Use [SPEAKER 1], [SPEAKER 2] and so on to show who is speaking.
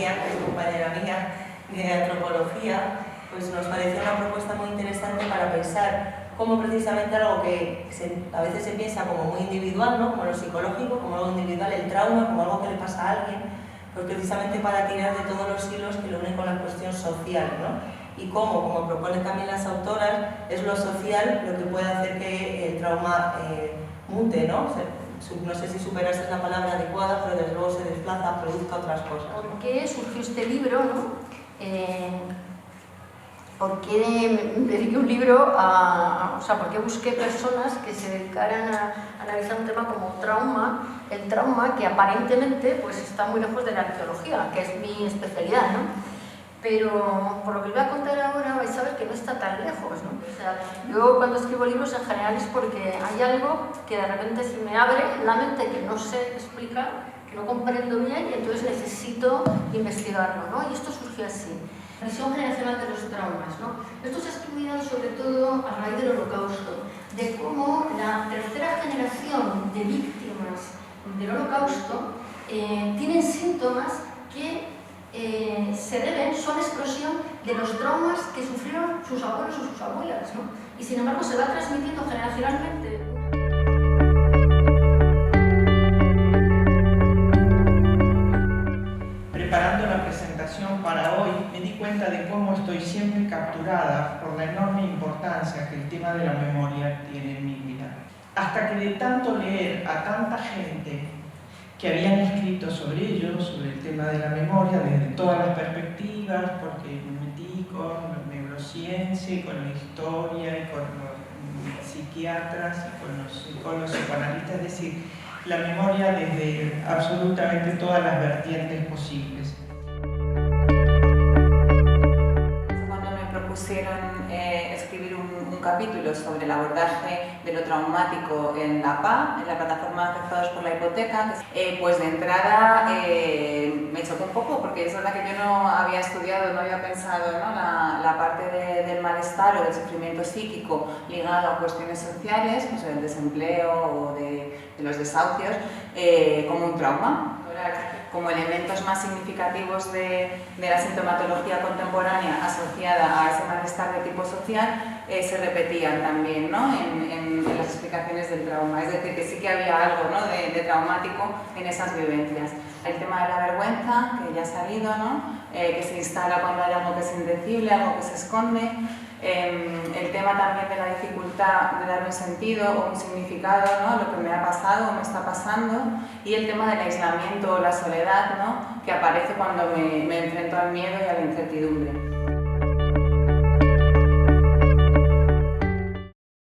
[SPEAKER 1] María, que es compañera mía de antropología, pues nos pareció una propuesta muy interesante para pensar cómo precisamente algo que a veces se piensa como muy individual, ¿no? Como lo psicológico, como algo individual, el trauma, como algo que le pasa a alguien, pues precisamente para tirar de todos los hilos que lo unen con la cuestión social, ¿no? Y cómo, como proponen también las autoras, es lo social lo que puede hacer que el trauma mute, ¿no? No sé si superarse es la palabra adecuada, pero desde luego se desplaza, produzca otras cosas.
[SPEAKER 2] ¿Por qué surgió este libro, no? ¿Por qué dediqué un libro o sea, por qué busqué personas que se dedicaran a analizar un tema como trauma, el trauma que aparentemente pues, está muy lejos de la arqueología, que es mi especialidad, ¿no? Pero por lo que os voy a contar ahora vais a ver que no está tan lejos, ¿no? O sea, yo cuando escribo libros en general es porque hay algo que de repente se me abre la mente que no sé explicar, que no comprendo bien y entonces necesito investigarlo, ¿no? Y esto surgió así. Visión generacional de los traumas, ¿no? Esto se ha estudiado sobre todo a raíz del Holocausto, de cómo la tercera generación de víctimas del Holocausto tienen síntomas que son expresión de los traumas que sufrieron sus abuelos o sus abuelas, ¿no? Y sin embargo se va transmitiendo generacionalmente.
[SPEAKER 3] Preparando la presentación para hoy, me di cuenta de cómo estoy siempre capturada por la enorme importancia que el tema de la memoria tiene en mi vida. Hasta que de tanto leer a tanta gente que habían escrito sobre ello, sobre el tema de la memoria, desde todas las perspectivas, porque me metí con la neurociencia, y con la historia, y con los psiquiatras, y con los psicólogos, psicoanalistas, es decir, la memoria desde absolutamente todas las vertientes posibles.
[SPEAKER 4] Cuando me propusieron escribir un capítulo sobre el abordaje de lo traumático en la PA, en la plataforma Afectados por la Hipoteca, pues de entrada me chocó un poco, porque es verdad que yo no había estudiado, no había pensado, ¿no? la parte del malestar o del sufrimiento psíquico ligado a cuestiones sociales, pues del desempleo o de los desahucios, como un trauma, como elementos más significativos de la sintomatología contemporánea asociada a ese malestar de tipo social, se repetían también, ¿no? en las explicaciones del trauma. Es decir, que sí que había algo, ¿no? de traumático en esas vivencias. El tema de la vergüenza, que ya ha salido, ¿no? Que se instala cuando hay algo que es indecible, algo que se esconde. El tema también de la dificultad de dar un sentido o un significado, ¿no? a lo que me ha pasado o me está pasando, y el tema del aislamiento o la soledad, ¿no? que aparece cuando me enfrento al miedo y a la incertidumbre.